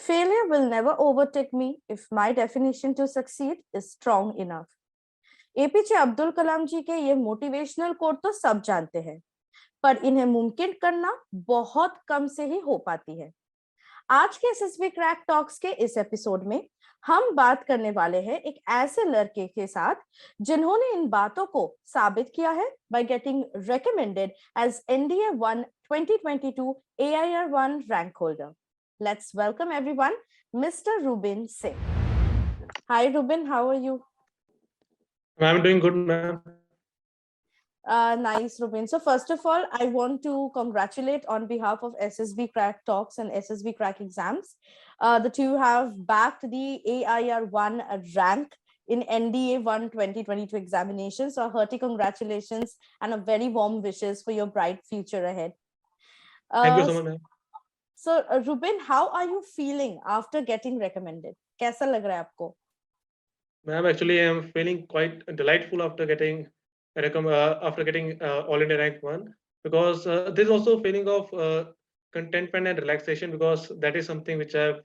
Failure will never overtake me if my definition to succeed is strong enough. A P J Abdul Kalam ji के ये motivational quote तो सब जानते हैं, पर इन्हें मुमकिन करना बहुत कम से ही हो पाती है। आज के एसएसबी क्रैक टॉक्स के इस एपिसोड में हम बात करने वाले हैं एक ऐसे लड़के के साथ जिन्होंने इन बातों को साबित किया है by getting recommended as NDA 1 2022 AIR-1 rank holder. Let's welcome everyone, Mr. Rubin Singh. Hi Rubin, how are you? I'm doing good, ma'am. Nice, Rubin. So first of all, I want to congratulate on behalf of SSBCrack Talks and SSBCrack exams that you have backed the AIR-1 rank in NDA 1 2022 examination. So hearty congratulations and a very warm wishes for your bright future ahead. Thank you so much, ma'am. So Rubin, how are you feeling after getting recommended? कैसा लग रहा है आपको? Ma'am, actually, I'm feeling quite delightful after getting all India rank 1, because there's also a feeling of contentment and relaxation, because that is something which I've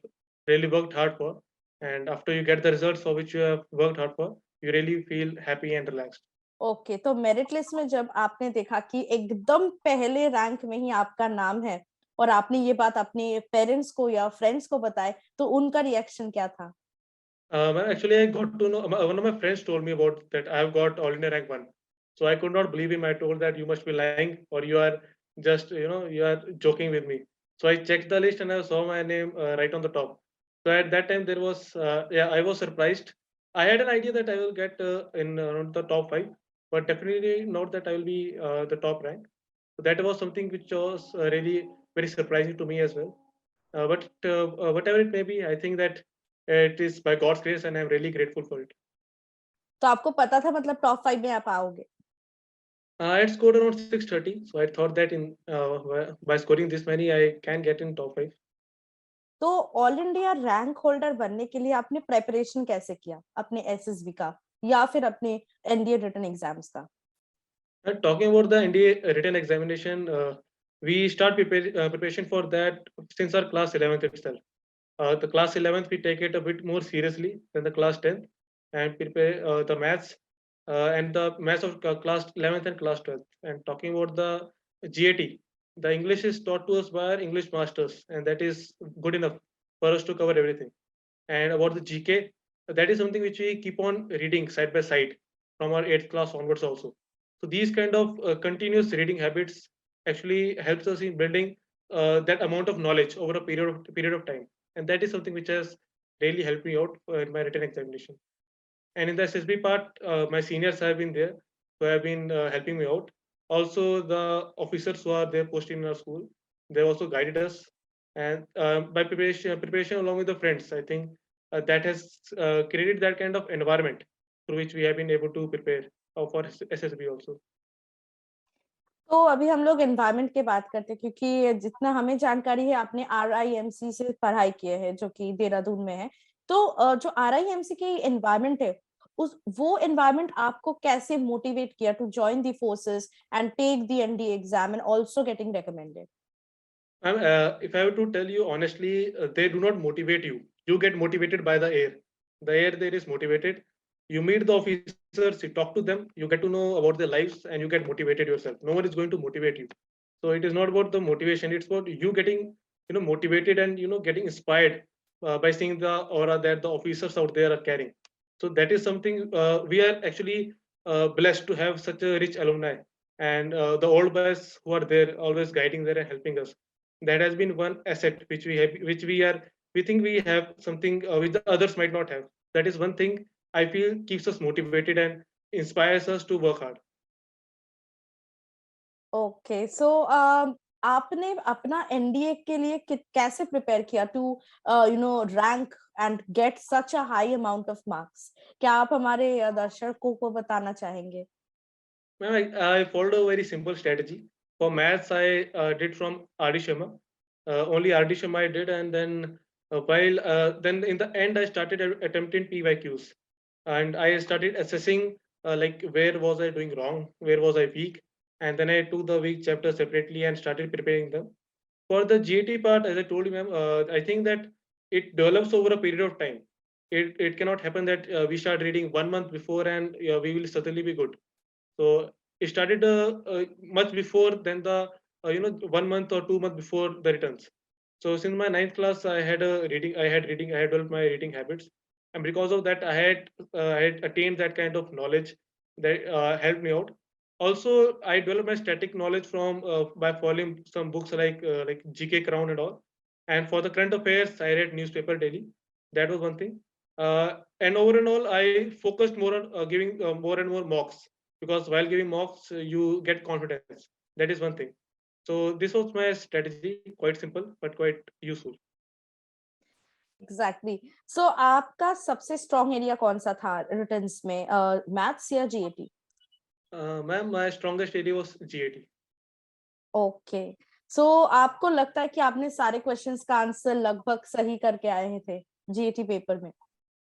really worked hard for, and after you get the results for which you have worked hard for, you really feel happy and relaxed. Okay, तो merit list में जब आपने देखा कि एकदम पहले rank में ही आपका नाम है और आपने ये बात अपने पेरेंट्स को या फ्रेंड्स को बताए, तो उनका रिएक्शन क्या था? Actually, I got to know, one of my friends told me about that I've got all India rank 1. So I could not believe him. I told that you must be lying, or you are just, you are joking with me. So I checked the list and I saw my name right on the top. So at that time there was, I was surprised. I had an idea that I will get in around the top 5, but definitely not that I will be the top rank. So that was something which was really very surprising to me as well. But whatever it may be, I think that it is by God's grace and I'm really grateful for it. तो आपको पता था मतलब top 5 में आप आओगे? I had scored around 630, so I thought that in by scoring this many, I can get in top 5. तो all India rank holder बनने के लिए आपने प्रिपरेशन कैसे किया अपने एसएसबी का या फिर अपने एनडीए रिटन एग्जाम्स का? Talking about the NDA written examination, we start preparation for that since our class 11th itself. The class 11th, we take it a bit more seriously than the class 10th and prepare the maths and the maths of class 11th and class 12th. And talking about the GAT, the English is taught to us by our English masters, and that is good enough for us to cover everything. And about the GK, that is something which we keep on reading side by side from our 8th class onwards also. So these kind of continuous reading habits actually helps us in building that amount of knowledge over a period of time, and that is something which has really helped me out in my written examination. And in the SSB part, my seniors have been there, who have been helping me out. Also, the officers who are there posted in our school, they also guided us. And by preparation along with the friends, I think that has created that kind of environment through which we have been able to prepare for SSB also. तो अभी हम लोग environment की बात करते हैं, क्योंकि जितना हमें जानकारी है आपने RIMC से पढ़ाई की है जो कि देहरादून में है। तो जो RIMC की एनवायरनमेंट है वो एनवायरनमेंट आपको कैसे मोटिवेट किया to join the forces and take the NDA exam and also getting recommended? If I have to tell you honestly, they do not motivate you. You get motivated by the air. The air there is motivated. You meet the officers, you talk to them, you get to know about their lives, and you get motivated yourself. No one is going to motivate you. So it is not about the motivation. It's about you getting, motivated and getting inspired by seeing the aura that the officers out there are carrying. So that is something we are actually blessed to have such a rich alumni, and the old boys who are there always guiding there and helping us. That has been one asset which we have, we think we have something which the others might not have. That is one thing I feel keeps us motivated and inspires us to work hard. Okay, so आपने अपना NDA के लिए कैसे prepare किया to rank and get such a high amount of marks? क्या आप हमारे दर्शकों को बताना चाहेंगे? I followed a very simple strategy. For maths, I did from RD Sharma. Only RD Sharma I did, and then then in the end, I started attempting PYQs, and I started assessing like where was I doing wrong, where was I weak, and then I took the weak chapters separately and started preparing them. For the GAT part, as I told you, ma'am, I think that it develops over a period of time. It cannot happen that we start reading 1 month before and we will certainly be good. So it started much before than the 1 month or 2 months before the returns. So since my ninth class, I had reading, I had developed my reading habits, and because of that, I had attained that kind of knowledge that helped me out. Also, I developed my static knowledge from by following some books like GK Crown and all. And for the current affairs, I read newspaper daily. That was one thing. And over and all, I focused more on giving more and more mocks, because while giving mocks, you get confidence. That is one thing. So this was my strategy, quite simple but quite useful. Exactly so आपका सबसे strong area कौन सा था returns में, maths या GAT? Ma'am, my strongest area was GAT. Okay so आपको लगता है कि आपने सारे क्वेश्चंस का आंसर लगभग सही करके आए थे जीएटी पेपर में?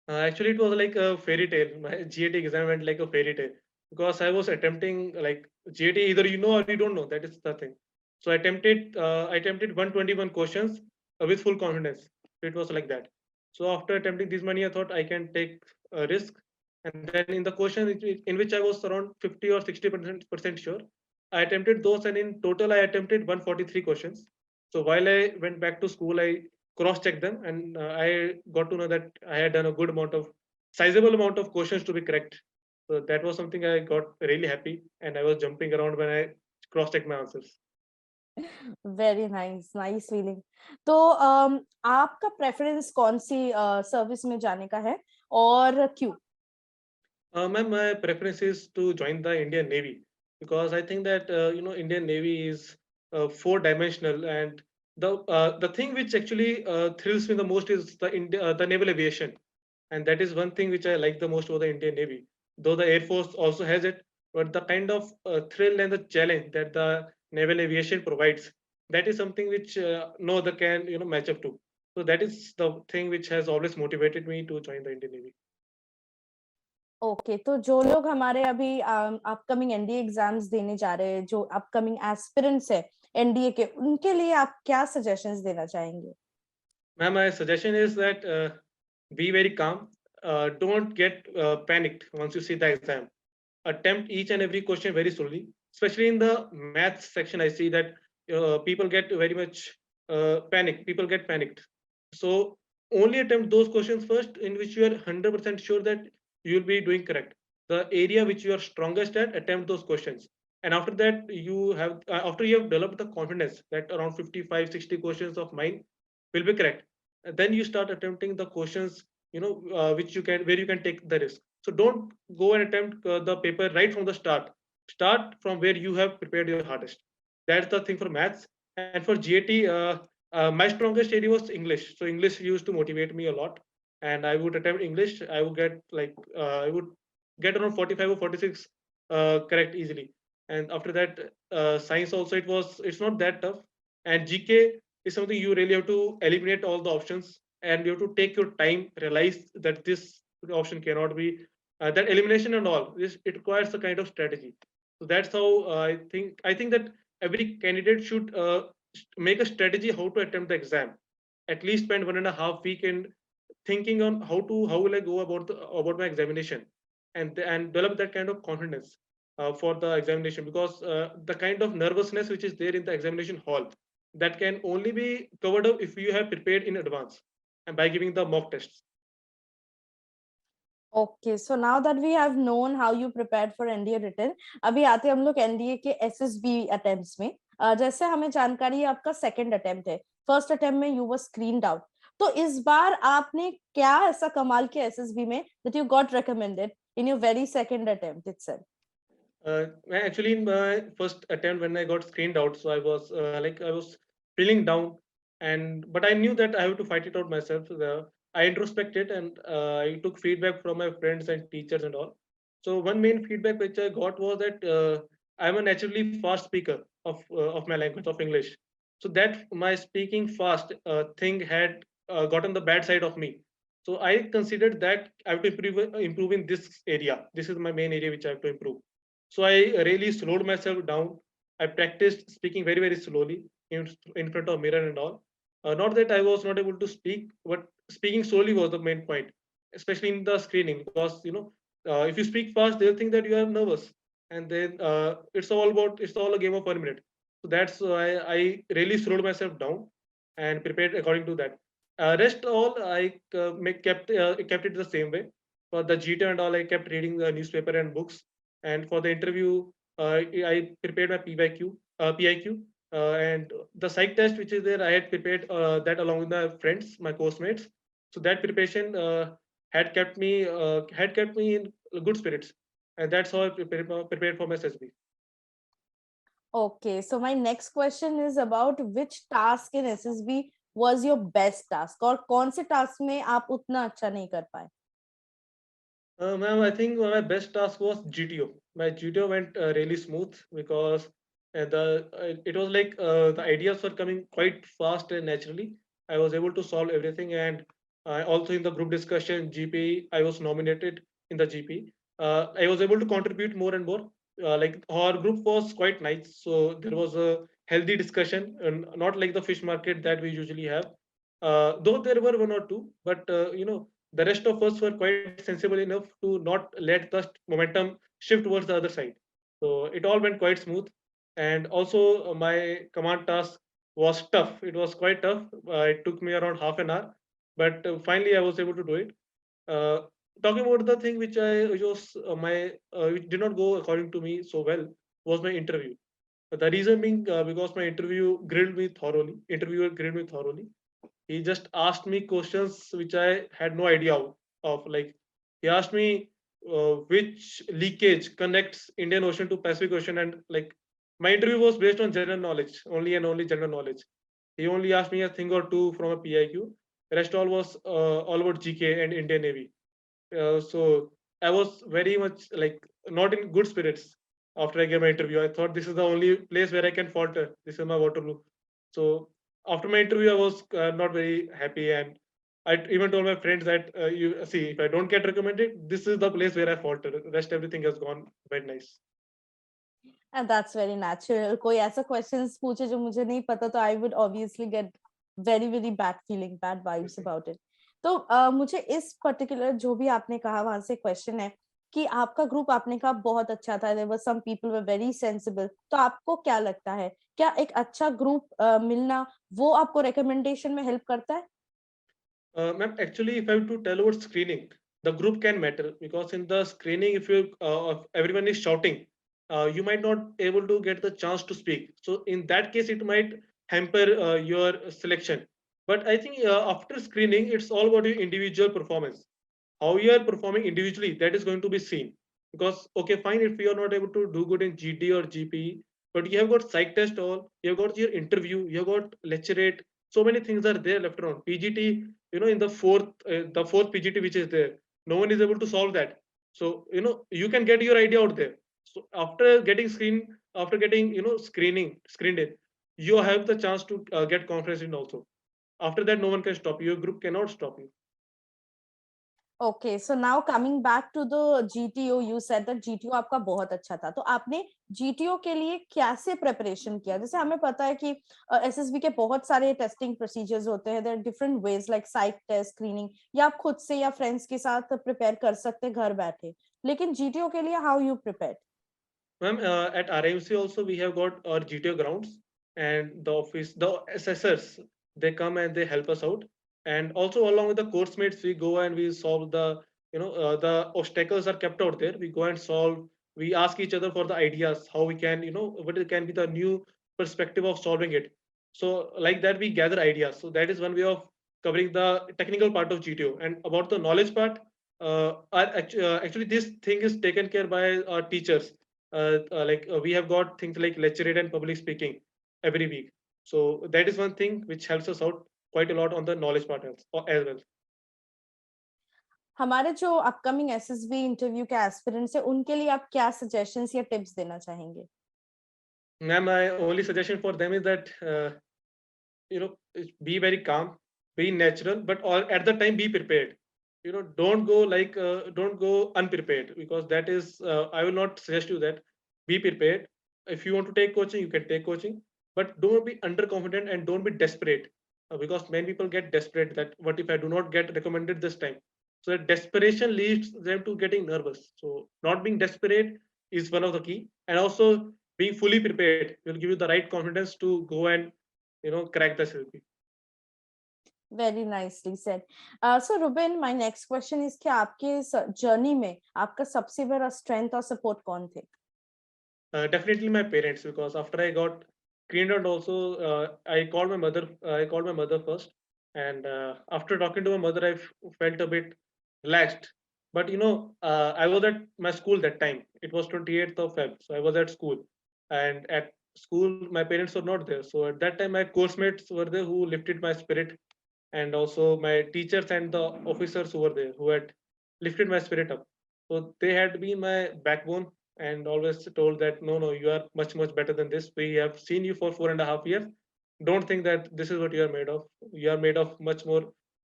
Actually, it was like a fairy tale. My GAT exam went like a fairy tale, because I was attempting like GAT, either you know or you don't know. That is the thing. So I attempted 121 questions with full confidence. It was like that. So after attempting this many, I thought I can take a risk. And then in the question in which I was around 50 or 60% sure, I attempted those, and in total I attempted 143 questions. So while I went back to school, I cross-checked them, and I got to know that I had done a good amount of sizable amount of questions to be correct. So that was something I got really happy, and I was jumping around when I cross-checked my answers. Very nice, nice feeling. तो आपका preference कौन सी service में जाने का है और क्यों? Ma'am, my preference is to join the Indian Navy, because I think that Indian Navy is four-dimensional, and the thing which actually thrills me the most is the naval aviation, and that is one thing which I like the most about the Indian Navy. Though the Air Force also has it, but the kind of thrill and the challenge that the naval aviation provides, that is something which no other can match up to. So that is the thing which has always motivated me to join the Indian Navy. Okay तो जो लोग हमारे अभी upcoming NDA exams देने जा रहे हैं, जो अपकमिंग एस्पिरेंट्स है एनडीए के, उनके लिए आप क्या सजेशंस देना चाहेंगे? Ma'am, my suggestion is that be very calm. Don't get panicked once you see the exam. Attempt each and every question very slowly. Especially in the maths section, I see that people get very much panic. People get panicked. So only attempt those questions first in which you are 100% sure that you will be doing correct. The area which you are strongest at, attempt those questions. And after that, after you have developed the confidence that around 55, 60 questions of mine will be correct, then you start attempting the questions which you can where you can take the risk. So don't go and attempt the paper right from the start from where you have prepared your hardest. That's the thing for maths. And for GAT, my strongest area was English. So English used to motivate me a lot, and I would attempt English. I would get around 45 or 46 correct easily. And after that, science also, it's not that tough. And GK is something you really have to eliminate all the options, and you have to take your time, realize that this option cannot be that elimination and all this, it requires a kind of strategy. So that's how I think that every candidate should make a strategy how to attempt the exam. At least spend 1.5 week in thinking on how will I go about my examination, and develop that kind of confidence for the examination, because the kind of nervousness which is there in the examination hall, that can only be covered up if you have prepared in advance and by giving the mock tests. Okay so now that we have known how you prepared for NDA written, अभी आते हैं हम लोग NDA के SSB attempts में. जैसे हमें जानकारी है आपका सेकंड अटेम्प्ट है, फर्स्ट अटेम्प्ट में यू वर स्क्रीन्ड आउट. तो इस बार आपने क्या ऐसा कमाल किया एसएसबी में that you got recommended in your very second attempt itself? Actually, in my first attempt, when I got screened out, so I was feeling down, and but I knew that I have to fight it out myself. I introspected, and I took feedback from my friends and teachers and all. So one main feedback which I got was that I'm a naturally fast speaker of my language of English. So that my speaking fast thing had gotten the bad side of me. So I considered that I have to improve in this area. This is my main area which I have to improve. So I really slowed myself down. I practiced speaking very, very slowly in front of mirror and all. Not that I was not able to speak, but speaking slowly was the main point, especially in the screening, because if you speak fast, they'll think that you are nervous, and then it's all a game of 1 minute. So that's why I really slowed myself down and prepared according to that. Rest all I kept it the same way. For the GT and all, I kept reading the newspaper and books, and for the interview, I prepared my PIQ, and the psych test which is there, I had prepared that along with my friends, my course mates. So that preparation had kept me in good spirits, and that's how I prepared for my SSB. Okay, so my next question is about which task in SSB was your best task, और कौन से task में आप उतना अच्छा नहीं कर पाए? Ma'am, I think my best task was GTO. My GTO went really smooth because it was like the ideas were coming quite fast and naturally. I was able to solve everything, and also in the group discussion GP, I was nominated in the GP. I was able to contribute more and more. Like our group was quite nice, so there was a healthy discussion, and not like the fish market that we usually have. Though there were one or two, but the rest of us were quite sensible enough to not let the momentum shift towards the other side. So it all went quite smooth. And also, my command task was tough. It was quite tough. It took me around half an hour, but finally I was able to do it. Uh, Talking about the thing which did not go according to me so well was my interview. The reason being because my interviewer grilled me thoroughly. He just asked me questions which I had no idea of. Like he asked me which leakage connects Indian Ocean to Pacific Ocean, and like my interview was based on general knowledge, only and only general knowledge. He only asked me a thing or two from a PIQ. The rest all was all about GK and Indian Navy. So I was very much like not in good spirits after I gave my interview. I thought this is the only place where I can falter. This is my Waterloo. So after my interview, I was not very happy, and I even told my friends that you see, if I don't get recommended, this is the place where I falter. The rest everything has gone very nice. And that's very natural. कोई ऐसा questions पूछे जो मुझे नहीं पता तो I would obviously get very bad feeling, bad vibes about it. तो मुझे इस particular जो भी आपने कहा वहां से question है कि आपका ग्रुप आपने कहा बहुत अच्छा था, there were some people were very sensible. तो आपको क्या लगता है, क्या एक अच्छा ग्रुप मिलना वो आपको recommendation में help करता है? Ma'am, actually, if I have to tell about screening, the group can matter because in the screening, if everyone is shouting, you might not able to get the chance to speak. So in that case, it might hamper your selection. But I think after screening, it's all about your individual performance. How you are performing individually, that is going to be seen. Because okay, fine, if you are not able to do good in GT or GPE, but you have got psych test all, you have got your interview, you have got lecturate. So many things are there left around. PGT, in the fourth PGT which is there, no one is able to solve that. So you can get your idea out there. So after getting screened in, you have the chance to get conference in also. After that, no one can stop you. Your group cannot stop you. Okay, so now coming back to the GTO, you said that GTO आपका बहुत अच्छा था, तो आपने GTO के लिए कैसे preparation किया? जैसे हमें पता है कि SSB के बहुत सारे टेस्टिंग प्रोसीजर्स होते हैं, there are different ways like psych test, screening, या आप खुद से या फ्रेंड्स के साथ प्रिपेयर कर सकते हैं घर बैठे, लेकिन GTO के लिए how you prepared? Ma'am, at RIMC also we have got our GTO grounds, and the assessors, they come and they help us out. And also along with the course mates, we go and we solve the obstacles are kept out there. We go and solve. We ask each other for the ideas, how we can, what it can be the new perspective of solving it. So like that, we gather ideas. So that is one way of covering the technical part of GTO. And about the knowledge part, actually this thing is taken care by our teachers. We have got things like lecture and public speaking every week. So that is one thing which helps us out quite a lot on the knowledge part as well. हमारे जो upcoming SSB interview के aspirants हैं उनके लिए आप क्या suggestions या tips देना चाहेंगे? Ma'am, my only suggestion for them is that be very calm, be natural, but all at the time be prepared. Don't go unprepared, because that is I will not suggest you that. Be prepared. If you want to take coaching, you can take coaching, but don't be underconfident and don't be desperate. because many people get desperate that what if I do not get recommended this time. So that desperation leads them to getting nervous. So not being desperate is one of the key, and also being fully prepared will give you the right confidence to go and crack the SSB. Very nicely said. So Rubin, my next question is कि आपके journey में आपका सबसे बड़ा strength और support कौन थे? Definitely my parents, because after I got screened out also, I called my mother. I called my mother first, and after talking to my mother, felt a bit relaxed. But I was at my school that time. It was 28th of Feb, so I was at school, and at school my parents were not there. So at that time my course mates were there who lifted my spirit, and also my teachers and the officers who were there who had lifted my spirit up. So they had been my backbone and always told that no, you are much better than this. We have seen you for 4.5 years. Don't think that this is what you are made of. You are made of much more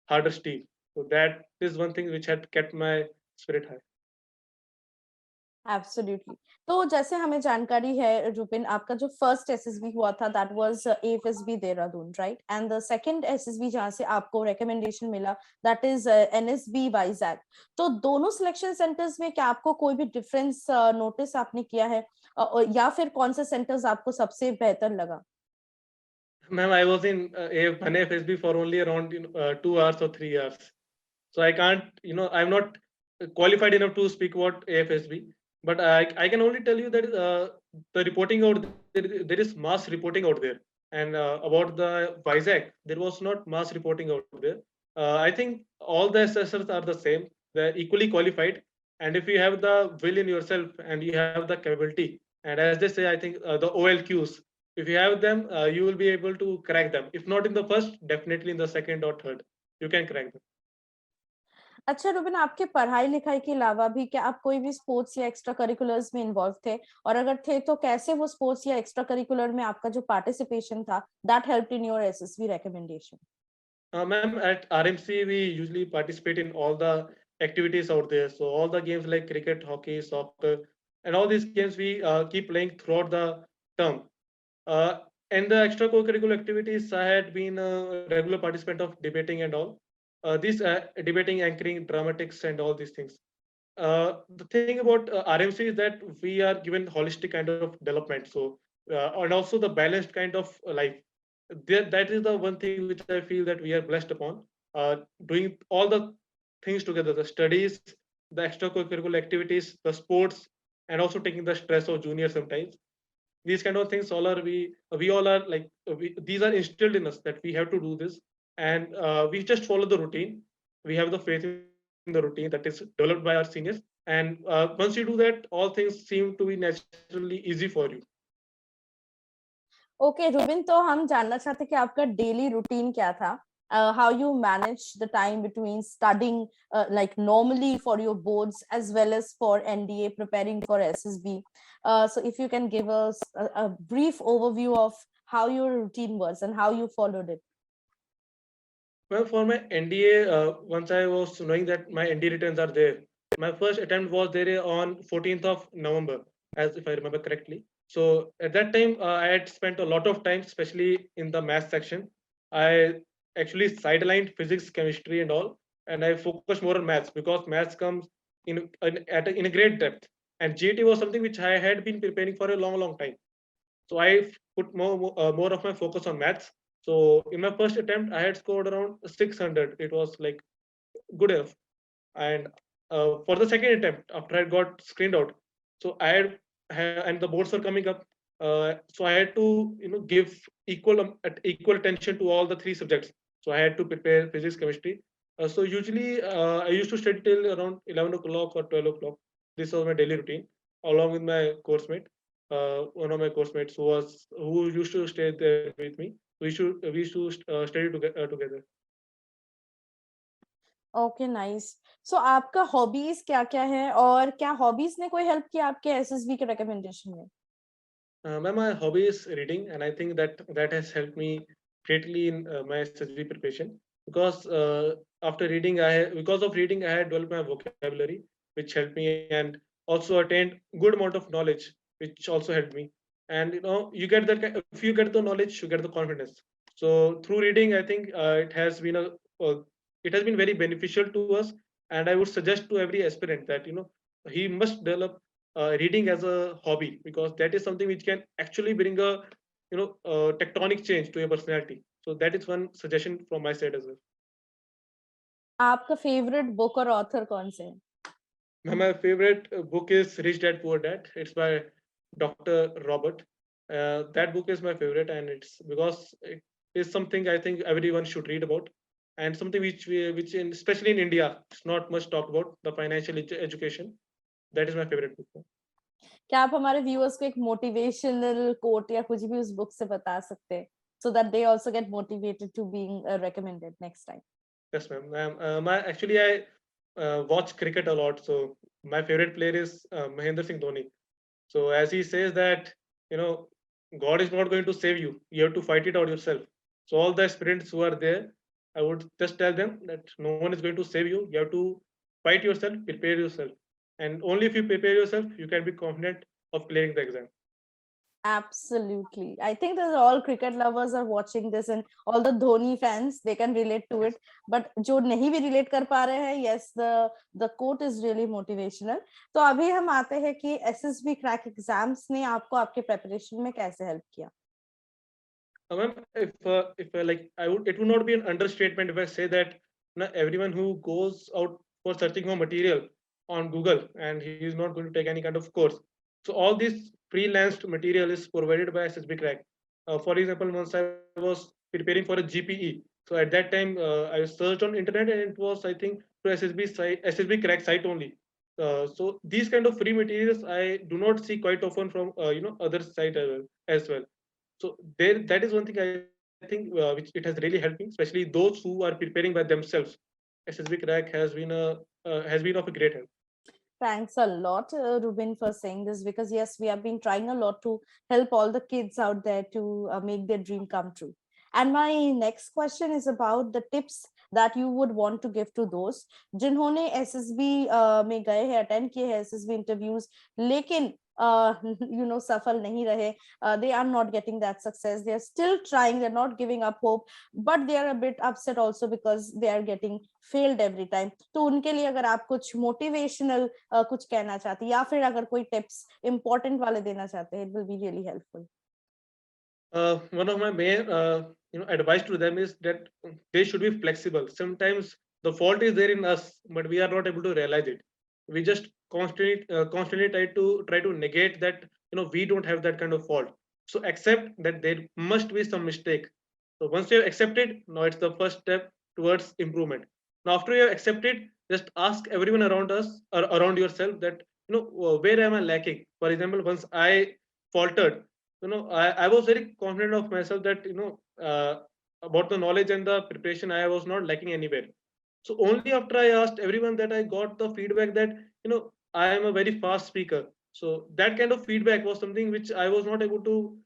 harder steel. So that is one thing which had kept my spirit high. Absolutely. तो जैसे हमें जानकारी है Rubin, आपका जो first SSB हुआ था that was AFSB Dehradun, right? And the second SSB जहां से आपको रिकमेंडेशन मिला दैट इज एनएसबी वाइजैक। तो दोनों सिलेक्शन सेंटर्स में क्या आपको कोई भी डिफरेंस नोटिस आपने किया है, या फिर कौन सा सेंटर्स आपको सबसे बेहतर लगा? Ma'am, I was in one AFSB for only around 2 hours or 3 hours. So I can't, I'm not qualified enough to speak about AFSB, but I can only tell you that the reporting out there is mass reporting out there, and about the Vizag, there was not mass reporting out there. I think all the assessors are the same; they're equally qualified, and if you have the will in yourself and you have the capability, and as they say, I think the OLQs, if you have them, you will be able to crack them. If not in the first, definitely in the second or third, you can crack them. अच्छा Rubin, आपके पढ़ाई लिखाई के अलावा भी क्या आप कोई भी स्पोर्ट्स या एक्स्ट्रा करिकुलर्स में इन्वॉल्व थे, और अगर थे तो कैसे वो स्पोर्ट्स या एक्स्ट्रा करिकुलर में आपका जो पार्टिसिपेशन था that helped in your SSB recommendation? Ma'am, at RMC, we usually participate in all the activities out there. So all the games like cricket, hockey, soccer, and all these games we keep playing throughout the term. Uh, and the extracurricular activities, I had been a regular participant of debating and all. These debating, anchoring, dramatics, and all these things. The thing about RMC is that we are given holistic kind of development. So and also the balanced kind of life. That is the one thing which I feel that we are blessed upon. Doing all the things together: the studies, the extracurricular activities, the sports, and also taking the stress of junior sometimes. These kind of things all are we all are like these are instilled in us that we have to do this, and we just follow the routine. We have the faith in the routine that is developed by our seniors, and once you do that, all things seem to be naturally easy for you. Okay Rubin, तो हम जानना चाहते कि आपका daily routine क्या था, how you manage the time between studying like normally for your boards as well as for NDA preparing for SSB. So if you can give us a brief overview of how your routine was and how you followed it. Well, for my NDA, once I was knowing that my NDA returns are there, my first attempt was there on 14th of November, as if I remember correctly. So at that time, I had spent a lot of time, especially in the math section. I actually sidelined physics, chemistry, and all, and I focused more on maths because maths comes in a great depth. And GAT was something which I had been preparing for a long time. So I put more of my focus on maths. So in my first attempt, I had scored around 600. It was like good enough. And for the second attempt, after I got screened out, so and the boards were coming up. So I had to give equal attention to all the three subjects. So I had to prepare physics, chemistry. So usually I used to study till around 11 o'clock or 12 o'clock. This was my daily routine, along with my course mate. One of my course mates who used to stay there with me. We used to study together. Okay nice. So आपका hobbies क्या क्या है, और क्या hobbies ने कोई help किया आपके एसएसबी के रिकमेंडेशन में? My hobby is reading, and I think that has helped me greatly in my SSB preparation, because after reading, because of reading, I had developed my vocabulary, which helped me, and also attained good amount of knowledge, which also helped me. And you get that if you get the knowledge, you get the confidence. So through reading, I think it has been very beneficial to us, and I would suggest to every aspirant that he must develop reading as a hobby, because that is something which can actually bring a tectonic change to your personality. So that is one suggestion from my side as well. आपका favourite book और author कौन से है? My favorite book is Rich Dad Poor Dad. It's by Dr. Robert. That book is my favorite, and it's because it is something I think everyone should read about, and something especially in India, it's not much talked about, the financial education. That is my favorite book. क्या आप हमारे viewers को एक motivational quote या कुछ भी उस book से बता सकते हैं, so that they also get motivated to being recommended next time? Yes, ma'am. I watch cricket a lot, so my favorite player is Mahendra Singh Dhoni. So as he says that, God is not going to save you. You have to fight it out yourself. So all the aspirants who are there, I would just tell them that no one is going to save you. You have to fight yourself, prepare yourself. And only if you prepare yourself, you can be confident of clearing the exam. Absolutely. I think that all cricket lovers are watching this, and all the Dhoni fans, they can relate to it. But जो नहीं भी relate कर पा रहे हैं, yes, the quote is really motivational. तो अभी हम आते हैं कि SSB crack exams ने आपको आपके preparation में कैसे help किया? Ma'am, it would not be an understatement if I say that everyone who goes out for searching for material on Google and he is not going to take any kind of course. So all this freelanced material is provided by SSBCrack. For example, once I was preparing for a GPE, so at that time I searched on internet and it was, I think, to SSBCrack site only. So these kind of free materials I do not see quite often from other site as well. So that is one thing I think which it has really helped me, especially those who are preparing by themselves. SSBCrack has been of a great help. Thanks a lot, Rubin, for saying this, because yes, we have been trying a lot to help all the kids out there to make their dream come true. And my next question is about the tips that you would want to give to those जिन्होंने SSB में गए हैं, attend किए हैं SSB interviews, लेकिन सफल नहीं रहे. They are not getting that success. They are still trying. They're not giving up hope, but they are a bit upset also because they are getting failed every time. तो उनके लिए अगर आप कुछ motivational कुछ कहना चाहते हैं या फिर अगर कोई tips important वाले देना चाहते हैं, it will be really helpful. One of my main advice to them is that they should be flexible. Sometimes the fault is there in us, but we are not able to realize it. We just constantly try to negate that we don't have that kind of fault. So accept that there must be some mistake. So once you have accepted, now it's the first step towards improvement. Now after you have accepted, just ask everyone around us or around yourself that where am I lacking. For example, once I faltered, I was very confident of myself that about the knowledge and the preparation, I was not lacking anywhere. So only after I asked everyone that I got the feedback that I am a very fast speaker. So that kind of feedback was something which I was not able to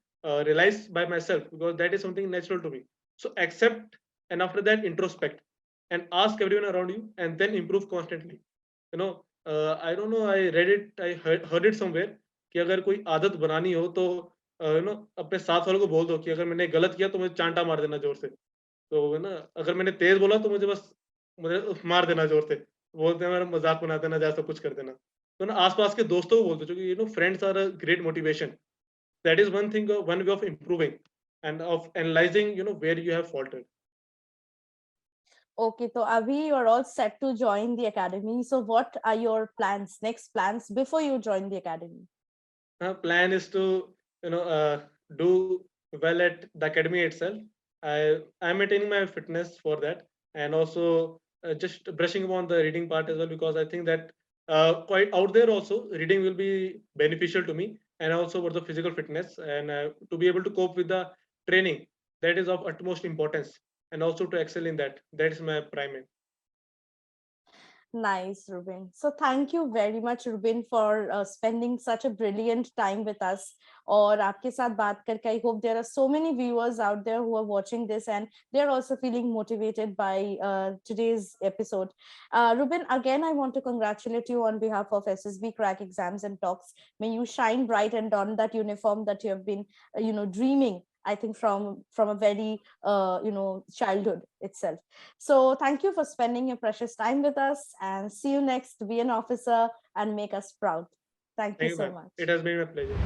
realize by myself, because that is something natural to me. So accept, and after that introspect and ask everyone around you, and then improve constantly. I don't know, I read it, I heard it somewhere कि अगर कोई आदत बनानी हो तो अपने साथ वालों को बोल दो कि अगर मैंने गलत किया तो मुझे चांटा मार देना जोर से. तो अगर मैंने तेज बोला तो मुझे मार देना जोर से. बोलते हैं मेरा मजाक बना देना, जैसा कुछ कर देना. तो आसपास के दोस्तों को बोल दो, क्योंकि friends are a great motivation. That is one thing, one way of improving and of analyzing where you have faltered. Okay, so Abhi, you're all set to join the academy. So what are your next plans before you join the academy? Plan is to do well at the academy itself. I'm maintaining my fitness for that, and also just brushing upon the reading part as well, because I think that quite out there also reading will be beneficial to me, and also for the physical fitness, and to be able to cope with the training, that is of utmost importance, and also to excel in that. That is my prime aim. Nice, Rubin. So thank you very much, Rubin, for spending such a brilliant time with us. और आपके साथ बात करके, I hope there are so many viewers out there who are watching this and they're also feeling motivated by today's episode. Rubin, again, I want to congratulate you on behalf of SSB Crack Exams and Talks. May you shine bright and don that uniform that you have been, dreaming I think from a very childhood itself. So thank you for spending your precious time with us, and see you next. Be an officer and make us proud. Thank you so much. It has been my pleasure.